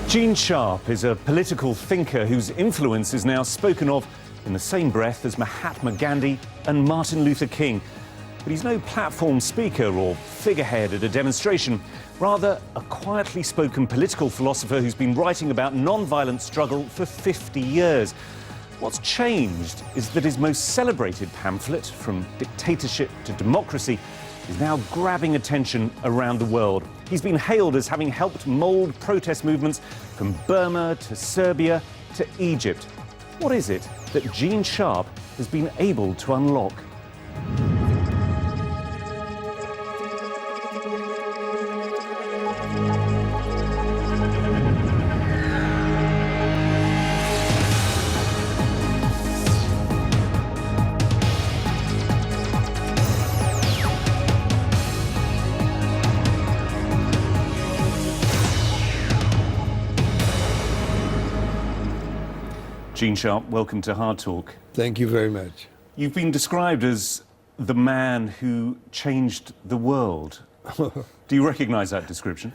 Gene Sharp is a political thinker whose influence is now spoken of in the same breath as Mahatma Gandhi and Martin Luther King. But he's no platform speaker or figurehead at a demonstration, rather a quietly spoken political philosopher who's been writing about non-violent struggle for 50 years. What's changed is that his most celebrated pamphlet, From Dictatorship to Democracy, is now grabbing attention around the world. He's been hailed as having helped mould protest movements from Burma to Serbia to Egypt. What is it that Gene Sharp has been able to unlock? Gene Sharp, welcome to Hardtalk. Thank you very much. You've been described as the man who changed the world. Do you recognise that description?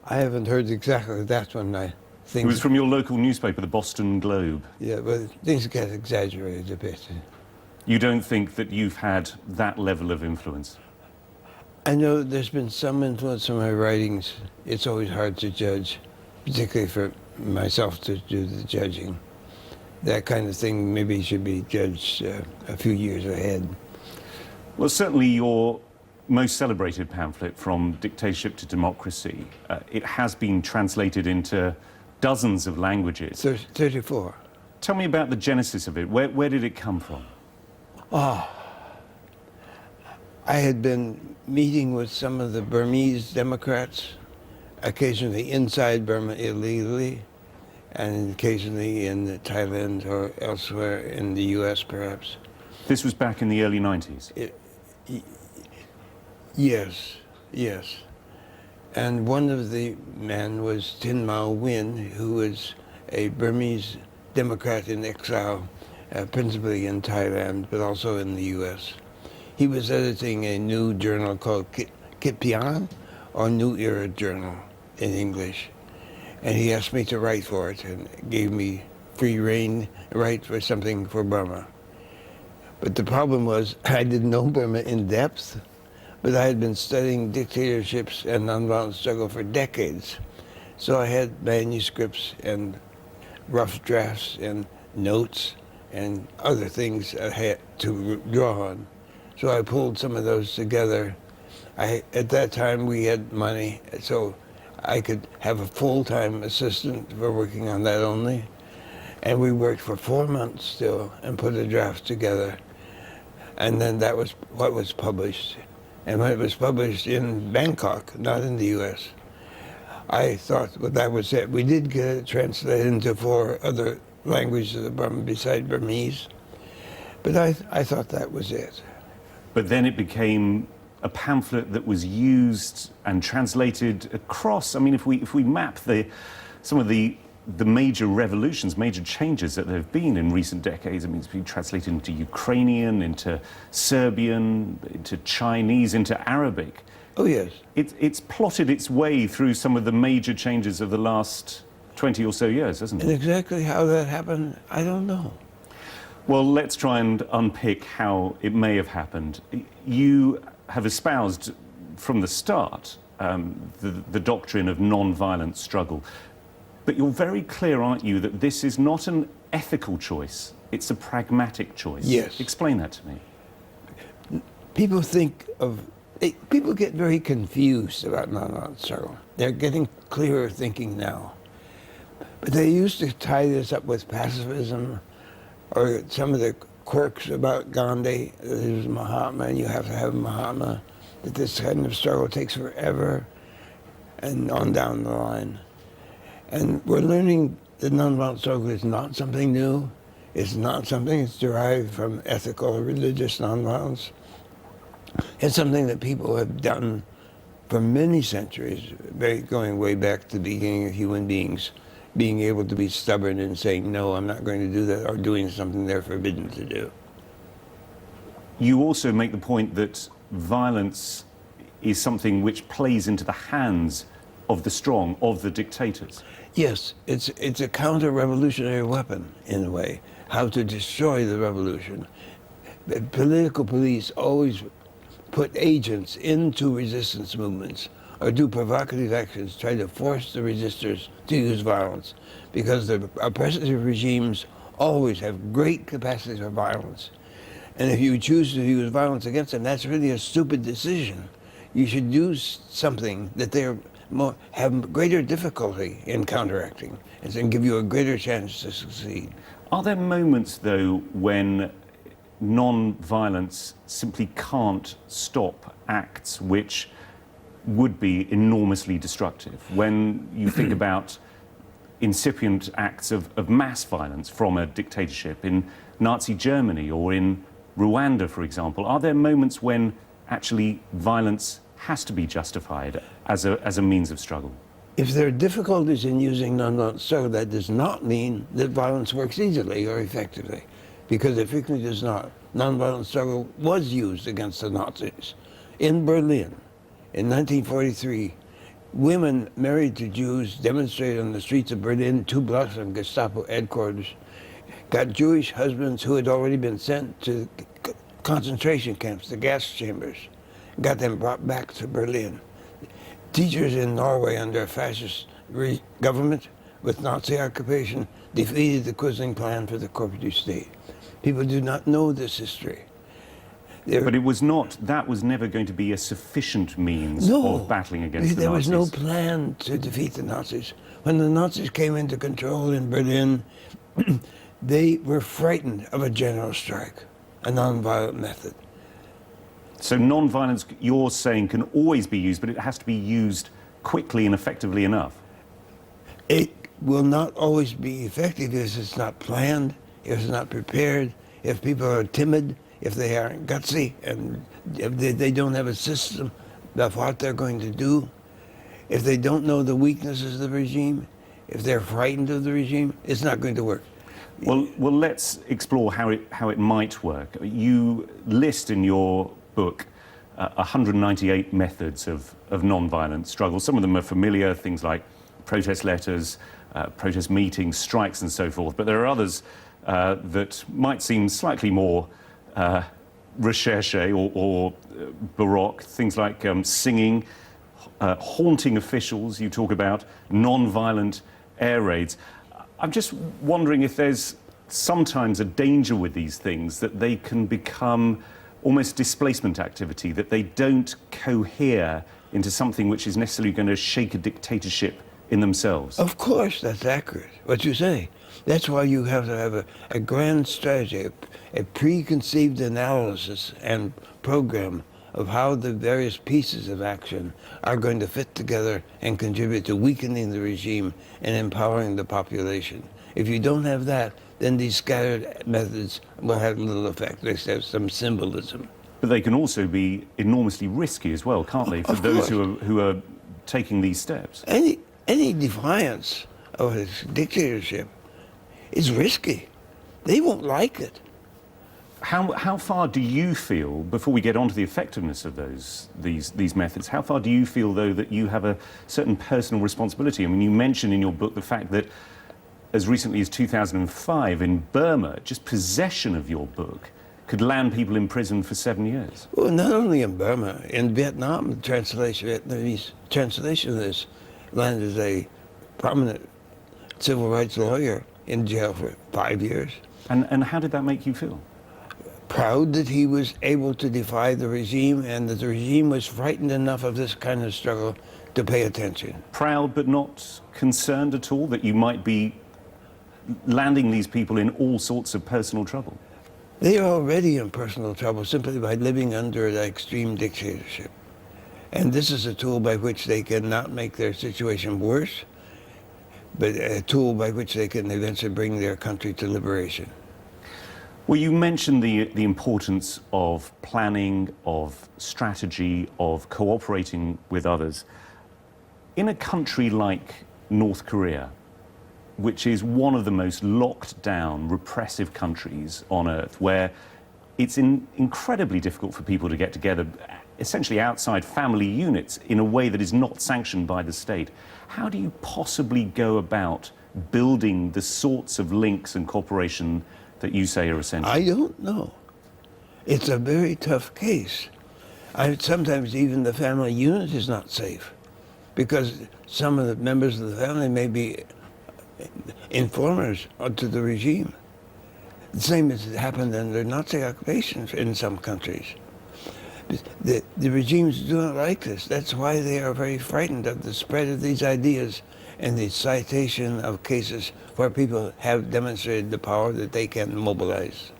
I haven't heard exactly that one. I think it was from your local newspaper, the Boston Globe. Yeah, but things get exaggerated a bit. You don't think that you've had that level of influence? I know there's been some influence on my writings. It's always hard to judge, particularly for myself to do the judging. That kind of thing maybe should be judged a few years ahead. Well, certainly your most celebrated pamphlet, From Dictatorship to Democracy, it has been translated into dozens of languages. 34. Tell me about the genesis of it. Where did it come from? I had been meeting with some of the Burmese Democrats, occasionally inside Burma illegally, and occasionally in Thailand or elsewhere in the US, perhaps. This was back in the early 90s? Yes, yes. And one of the men was Tin Mao Win, who was a Burmese Democrat in exile, principally in Thailand, but also in the US. He was editing a new journal called Kitpian, or New Era Journal in English. And he asked me to write for it and gave me free rein to write for something for Burma. But the problem was I didn't know Burma in depth, but I had been studying dictatorships and nonviolent struggle for decades. So I had manuscripts and rough drafts and notes and other things I had to draw on. So I pulled some of those together. At that time we had money, so I could have a full-time assistant for working on that only. And we worked for 4 months still and put a draft together. And then that was what was published. And when it was published in Bangkok, not in the US, I thought, well, that was it. We did get it translated into 4 other languages of Burma besides Burmese. But I thought that was it. But then it became a pamphlet that was used and translated across. I mean, if we map some of the major revolutions, major changes that there have been in recent decades, I mean, it's been translated into Ukrainian, into Serbian, into Chinese, into Arabic. Oh, yes. It's plotted its way through some of the major changes of the last 20 or so years, hasn't it? And exactly how that happened, I don't know. Well, let's try and unpick how it may have happened. You have espoused from the start the doctrine of non-violent struggle. But you're very clear, aren't you, that this is not an ethical choice, it's a pragmatic choice. Yes. Explain that to me. People people get very confused about non-violent struggle. They're getting clearer thinking now. But they used to tie this up with pacifism or some of the quirks about Gandhi, that he was Mahatma and you have to have Mahatma, that this kind of struggle takes forever, and on down the line. And we're learning that nonviolent struggle is not something new. It's not something that's derived from ethical or religious nonviolence. It's something that people have done for many centuries, going way back to the beginning of human beings, being able to be stubborn and saying, no, I'm not going to do that, or doing something they're forbidden to do. You also make the point that violence is something which plays into the hands of the strong, of the dictators. Yes, it's a counter-revolutionary weapon, in a way, how to destroy the revolution. The political police always put agents into resistance movements or do provocative actions, try to force the resistors to use violence, because the oppressive regimes always have great capacity for violence. And if you choose to use violence against them, that's really a stupid decision. You should do something that they have greater difficulty in counteracting and give you a greater chance to succeed. Are there moments, though, when non-violence simply can't stop acts which would be enormously destructive? When you think about incipient acts of mass violence from a dictatorship in Nazi Germany or in Rwanda, for example, are there moments when actually violence has to be justified as a means of struggle? If there are difficulties in using nonviolent struggle, that does not mean that violence works easily or effectively, because it frequently does not. Nonviolent struggle was used against the Nazis. In Berlin, in 1943, women married to Jews demonstrated on the streets of Berlin, 2 blocks from Gestapo headquarters, got Jewish husbands who had already been sent to concentration camps, the gas chambers, got them brought back to Berlin. Teachers in Norway under a fascist government with Nazi occupation defeated the Quisling plan for the corporate state. People do not know this history. But it was not, that was never going to be a sufficient means of battling against the Nazis. There was no plan to defeat the Nazis. When the Nazis came into control in Berlin, they were frightened of a general strike, a nonviolent method. So non-violence, you're saying, can always be used, but it has to be used quickly and effectively enough. It will not always be effective if it's not planned, if it's not prepared, if people are timid, if they aren't gutsy, and if they don't have a system of what they're going to do, if they don't know the weaknesses of the regime, if they're frightened of the regime, it's not going to work. Well, let's explore how it might work. You list in your book 198 methods of non-violent struggle. Some of them are familiar, things like protest letters, protest meetings, strikes and so forth. But there are others that might seem slightly more recherche or baroque, things like singing, haunting officials. You talk about non-violent air raids. I'm just wondering if there's sometimes a danger with these things, that they can become almost displacement activity, that they don't cohere into something which is necessarily going to shake a dictatorship in themselves. Of course, that's accurate, what you say. That's why you have to have a grand strategy, a preconceived analysis and program of how the various pieces of action are going to fit together and contribute to weakening the regime and empowering the population. If you don't have that, then these scattered methods will have little effect. They have some symbolism. But they can also be enormously risky as well, can't they, for those who are taking these steps? Any defiance of a dictatorship is risky. They won't like it. How far do you feel, before we get on to the effectiveness of these methods, how far do you feel, though, that you have a certain personal responsibility? I mean, you mention in your book the fact that as recently as 2005 in Burma, just possession of your book could land people in prison for 7 years. Well, not only in Burma, in Vietnam, the Vietnamese translation of this landed a prominent civil rights lawyer in jail for 5 years. And how did that make you feel? Proud that he was able to defy the regime and that the regime was frightened enough of this kind of struggle to pay attention. Proud but not concerned at all that you might be landing these people in all sorts of personal trouble? They are already in personal trouble simply by living under an extreme dictatorship. And this is a tool by which they can not make their situation worse, but a tool by which they can eventually bring their country to liberation. Well, you mentioned the importance of planning, of strategy, of cooperating with others. In a country like North Korea, which is one of the most locked down, repressive countries on earth, where it's incredibly difficult for people to get together, essentially outside family units in a way that is not sanctioned by the state. How do you possibly go about building the sorts of links and cooperation that you say are essential? I don't know. It's a very tough case. Sometimes even the family unit is not safe because some of the members of the family may be informers to the regime. The same as happened under Nazi occupation in some countries. The regimes do not like this. That's why they are very frightened of the spread of these ideas and the citation of cases where people have demonstrated the power that they can mobilize.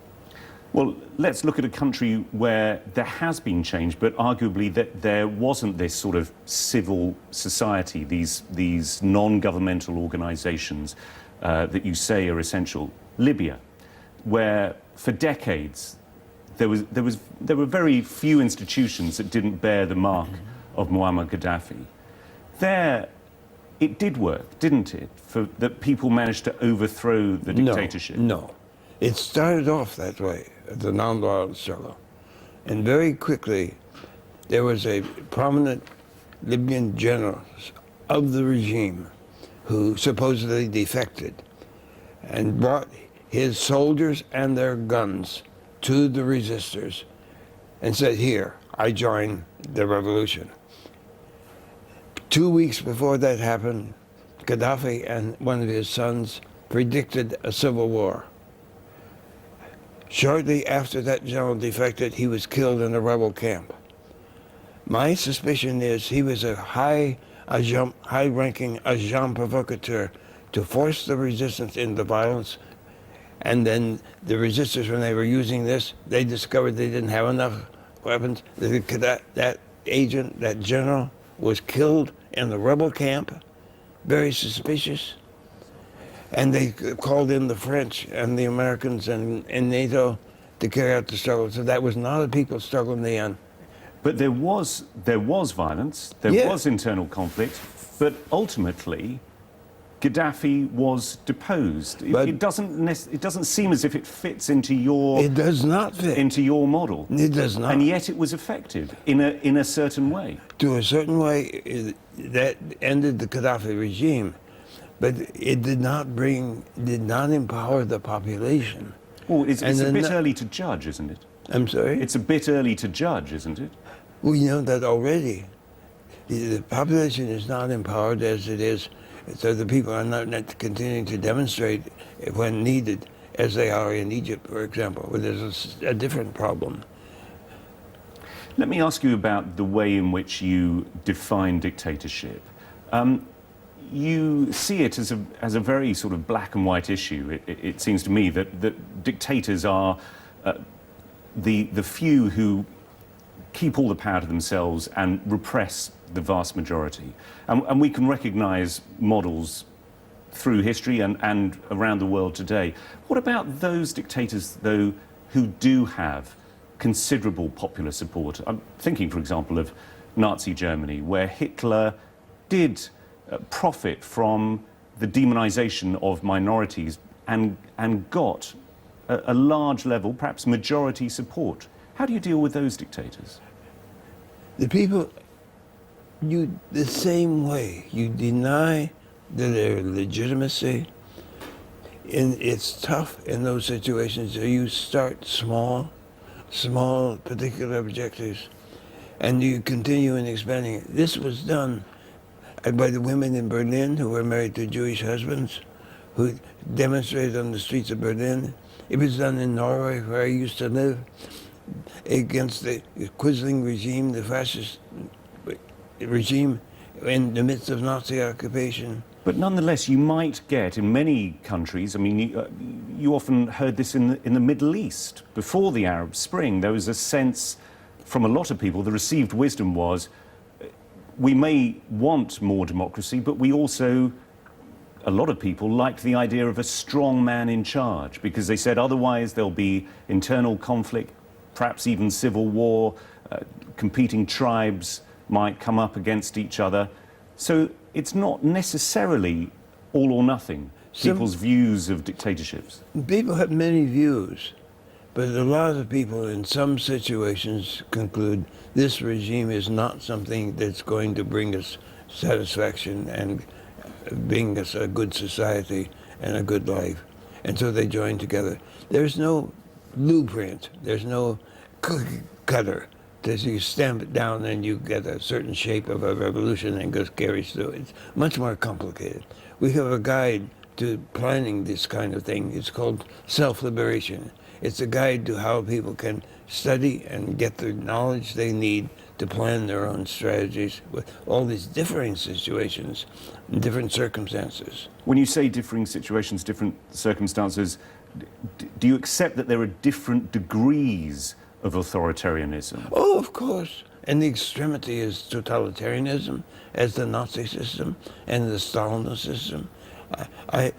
Well, let's look at a country where there has been change, but arguably that there wasn't this sort of civil society, these non-governmental organizations that you say are essential. Libya, where for decades there were very few institutions that didn't bear the mark of Muammar Gaddafi. There, it did work, didn't it, that people managed to overthrow the dictatorship? No. It started off that way, the non-violent struggle. And very quickly, there was a prominent Libyan general of the regime who supposedly defected and brought his soldiers and their guns to the resistors and said, "Here, I join the revolution." 2 weeks before that happened, Gaddafi and one of his sons predicted a civil war. Shortly after that general defected, he was killed in a rebel camp. My suspicion is he was a high-ranking agent provocateur to force the resistance into violence. And then the resistors, when they were using this, they discovered they didn't have enough weapons. That agent, that general, was killed in the rebel camp, very suspicious. And they called in the French and the Americans and NATO to carry out the struggle. So that was not a people's struggle in the end. But there was violence, there was internal conflict, but ultimately Gaddafi was deposed. It doesn't seem as if it fits into your... It does not fit. Into your model. It does not. And yet it was effective in a certain way. To a certain way, that ended the Gaddafi regime. But it did not empower the population. Well, it's a bit early to judge, isn't it? I'm sorry? It's a bit early to judge, isn't it? We know that already. The population is not empowered as it is, so the people are not continuing to demonstrate when needed, as they are in Egypt, for example, where there's a different problem. Let me ask you about the way in which you define dictatorship. You see it as a very sort of black and white issue. It seems to me that dictators are the few who keep all the power to themselves and repress the vast majority. And we can recognize models through history and around the world today. What about those dictators, though, who do have considerable popular support? I'm thinking, for example, of Nazi Germany, where Hitler did profit from the demonization of minorities and got a large level, perhaps majority support. How do you deal with those dictators? The people, the same way you deny their legitimacy, it's tough in those situations. So you start small particular objectives, and you continue in expanding it. This was done by the women in Berlin who were married to Jewish husbands, who demonstrated on the streets of Berlin. It was done in Norway, where I used to live, against the Quisling regime, the fascist regime, in the midst of Nazi occupation. But nonetheless, you might get, in many countries, I mean, you often heard this in the Middle East. Before the Arab Spring, there was a sense from a lot of people, the received wisdom was, we may want more democracy, but we also, a lot of people liked the idea of a strong man in charge, because they said otherwise there'll be internal conflict, perhaps even civil war, competing tribes might come up against each other. So it's not necessarily all or nothing, people's views of dictatorships. People have many views, But a lot of people in some situations conclude this regime is not something that's going to bring us satisfaction and bring us a good society and a good life. And so they join together. There's no blueprint. There's no cookie cutter. You stamp it down and you get a certain shape of a revolution and goes carries through. It's much more complicated. We have a guide to planning this kind of thing. It's called self-liberation. It's a guide to how people can study and get the knowledge they need to plan their own strategies with all these differing situations and different circumstances. When you say differing situations, different circumstances, do you accept that there are different degrees of authoritarianism? Oh, of course. And the extremity is totalitarianism, as the Nazi system and the Stalinist system. I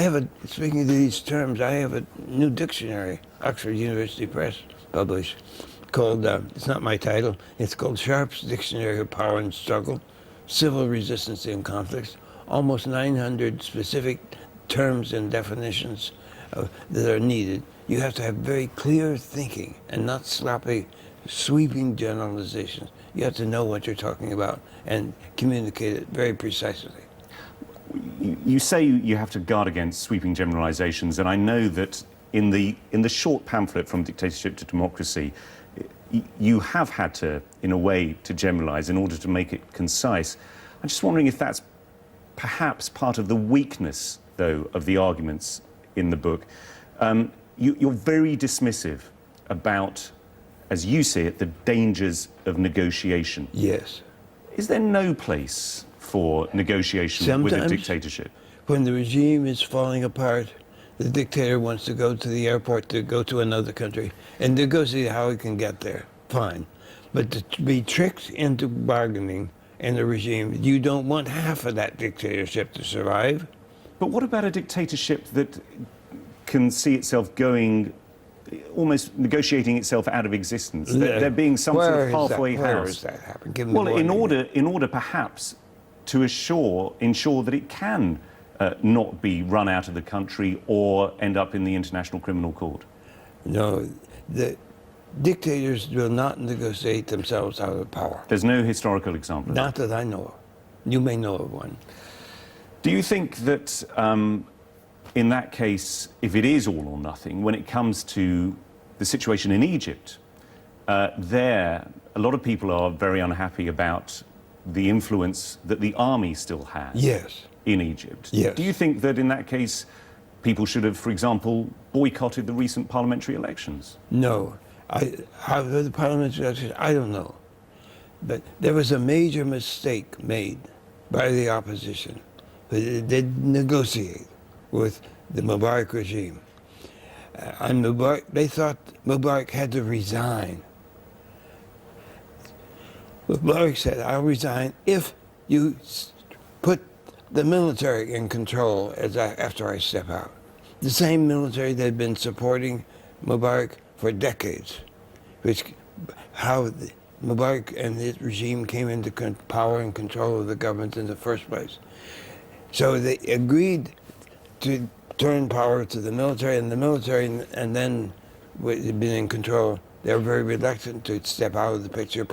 have speaking of these terms, I have a new dictionary, Oxford University Press published, called, it's not my title, it's called Sharp's Dictionary of Power and Struggle, Civil Resistance and Conflicts, almost 900 specific terms and definitions that are needed. You have to have very clear thinking and not sloppy, sweeping generalizations. You have to know what you're talking about and communicate it very precisely. You say you have to guard against sweeping generalizations, and I know that in the short pamphlet From Dictatorship to Democracy, you have had to, in a way, to generalize in order to make it concise. I'm just wondering if that's perhaps part of the weakness, though, of the arguments in the book. You're very dismissive about, as you see it, the dangers of negotiation. Yes. Is there no place for negotiation Sometimes, with a dictatorship? When the regime is falling apart, the dictator wants to go to the airport to go to another country and negotiate how he can get there. Fine. But to be tricked into bargaining in a regime, you don't want half of that dictatorship to survive. But what about a dictatorship that can see itself going, almost negotiating itself out of existence? There being some sort of halfway house. Where does that happen? Well, in order perhaps to ensure that it can not be run out of the country or end up in the International Criminal Court. No, the dictators will not negotiate themselves out of power. There's no historical example. Not that I know of. You may know of one. Do you think that in that case, if it is all or nothing, when it comes to the situation in Egypt, a lot of people are very unhappy about the influence that the army still has in Egypt. Yes. Do you think that in that case, people should have, for example, boycotted the recent parliamentary elections? No. How the parliamentary elections, I don't know. But there was a major mistake made by the opposition. They did negotiate with the Mubarak regime. And Mubarak, they thought Mubarak had to resign. Mubarak said, I'll resign if you put the military in control after I step out. The same military that had been supporting Mubarak for decades, how Mubarak and his regime came into power and control of the government in the first place. So they agreed to turn power to the military, and the military, and then had been in control. They were very reluctant to step out of the picture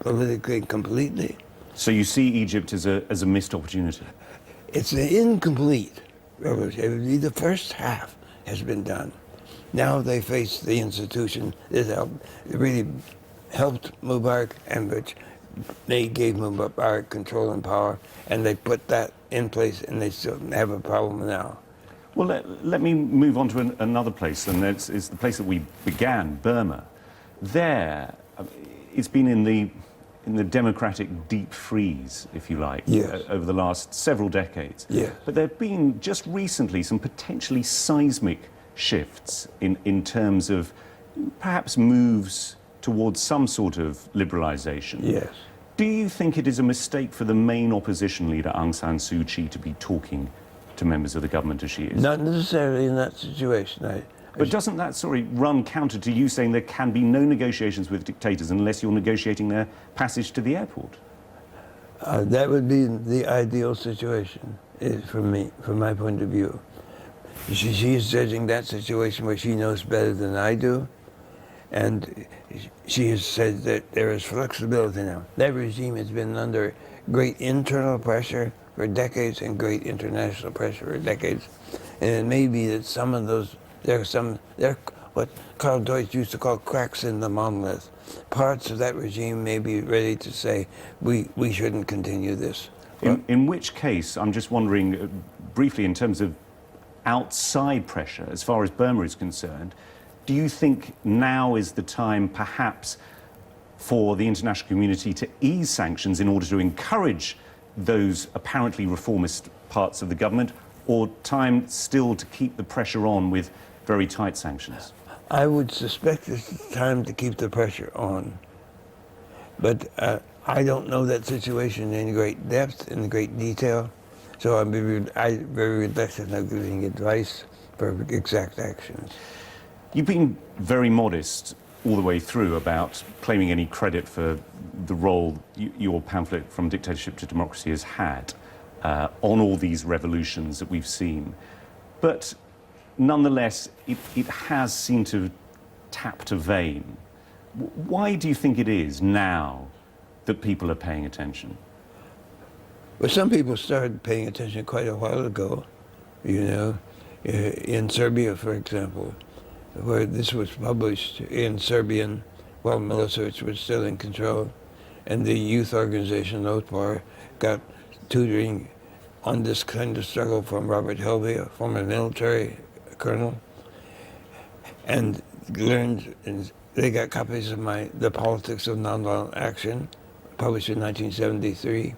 politically completely. So you see Egypt as a missed opportunity? It's an incomplete revolution. The first half has been done. Now they face the institution that really helped Mubarak, and which they gave Mubarak control and power, and they put that in place, and they still have a problem now. Well, let me move on to another place, and it's the place that we began, Burma. There, it's been in the democratic deep freeze, if you like, over the last several decades. Yes. But there have been just recently some potentially seismic shifts in terms of perhaps moves towards some sort of liberalization. Yes. Do you think it is a mistake for the main opposition leader, Aung San Suu Kyi, to be talking to members of the government as she is? Not necessarily in that situation. But doesn't that, run counter to you saying there can be no negotiations with dictators unless you're negotiating their passage to the airport? That would be the ideal situation, from my point of view. She is judging that situation where she knows better than I do. And she has said that there is flexibility now. That regime has been under great internal pressure for decades and great international pressure for decades. And it may be that some of those, there are what Karl Deutsch used to call cracks in the monolith. Parts of that regime may be ready to say, we shouldn't continue this. In which case, I'm just wondering, briefly, in terms of outside pressure, as far as Burma is concerned, do you think now is the time, perhaps, for the international community to ease sanctions in order to encourage those apparently reformist parts of the government, or time still to keep the pressure on with very tight sanctions? I would suspect it's time to keep the pressure on. But I don't know that situation in great depth, in great detail, so I'm very reluctant of giving advice for exact actions. You've been very modest all the way through about claiming any credit for the role your pamphlet From Dictatorship to Democracy has had on all these revolutions that we've seen. But nonetheless, it has seemed to have tapped a vein. Why do you think it is now that people are paying attention? Well, some people started paying attention quite a while ago, you know, in Serbia, for example, where this was published in Serbian while Milosevic was still in control, and the youth organization Otpar got tutoring on this kind of struggle from Robert Helvey, a former military colonel, and learned, and they got copies of The Politics of Nonviolent Action, published in 1973,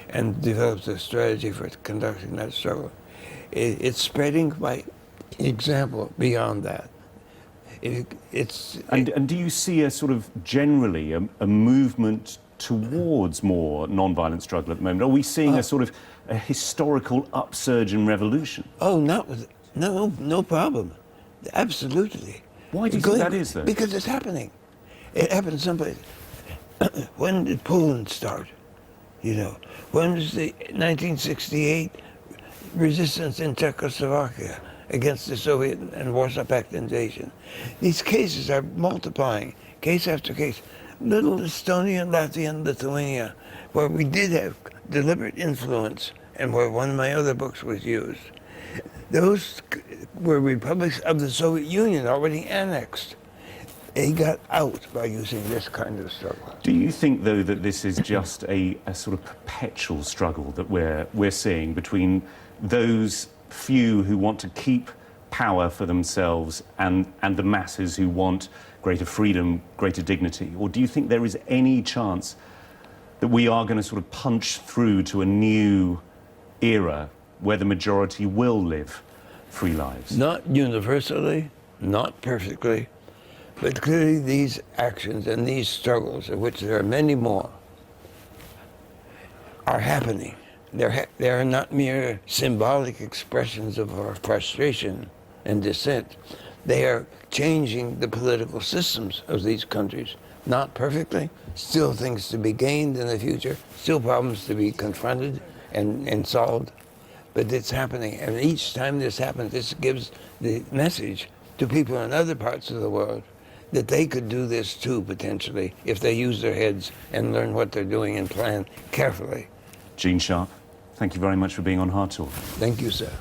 and developed a strategy for conducting that struggle. It's spreading by example beyond that. And do you see a sort of generally a movement towards more non-violent struggle at the moment? Are we seeing a sort of a historical upsurge in revolution? Oh, no problem. Absolutely. Why do you think that is, though? Because it's happening. It happened someplace. When did Poland start? You know, when was the 1968 resistance in Czechoslovakia against the Soviet and Warsaw Pact invasion? These cases are multiplying, case after case. Little Estonia, Latvia, and Lithuania, where we did have deliberate influence and where one of my other books was used. Those were republics of the Soviet Union already annexed. They got out by using this kind of struggle. Do you think, though, that this is just a sort of perpetual struggle that we're seeing between those few who want to keep power for themselves and the masses who want greater freedom, greater dignity? Or do you think there is any chance that we are going to sort of punch through to a new era where the majority will live free lives? Not universally, not perfectly, but clearly these actions and these struggles, of which there are many more, are happening. They are not mere symbolic expressions of our frustration and dissent. They are changing the political systems of these countries. Not perfectly, still things to be gained in the future, still problems to be confronted and solved, but it's happening. And each time this happens, this gives the message to people in other parts of the world that they could do this too, potentially, if they use their heads and learn what they're doing and plan carefully. Gene Sharp, thank you very much for being on Hardtalk. Thank you, sir.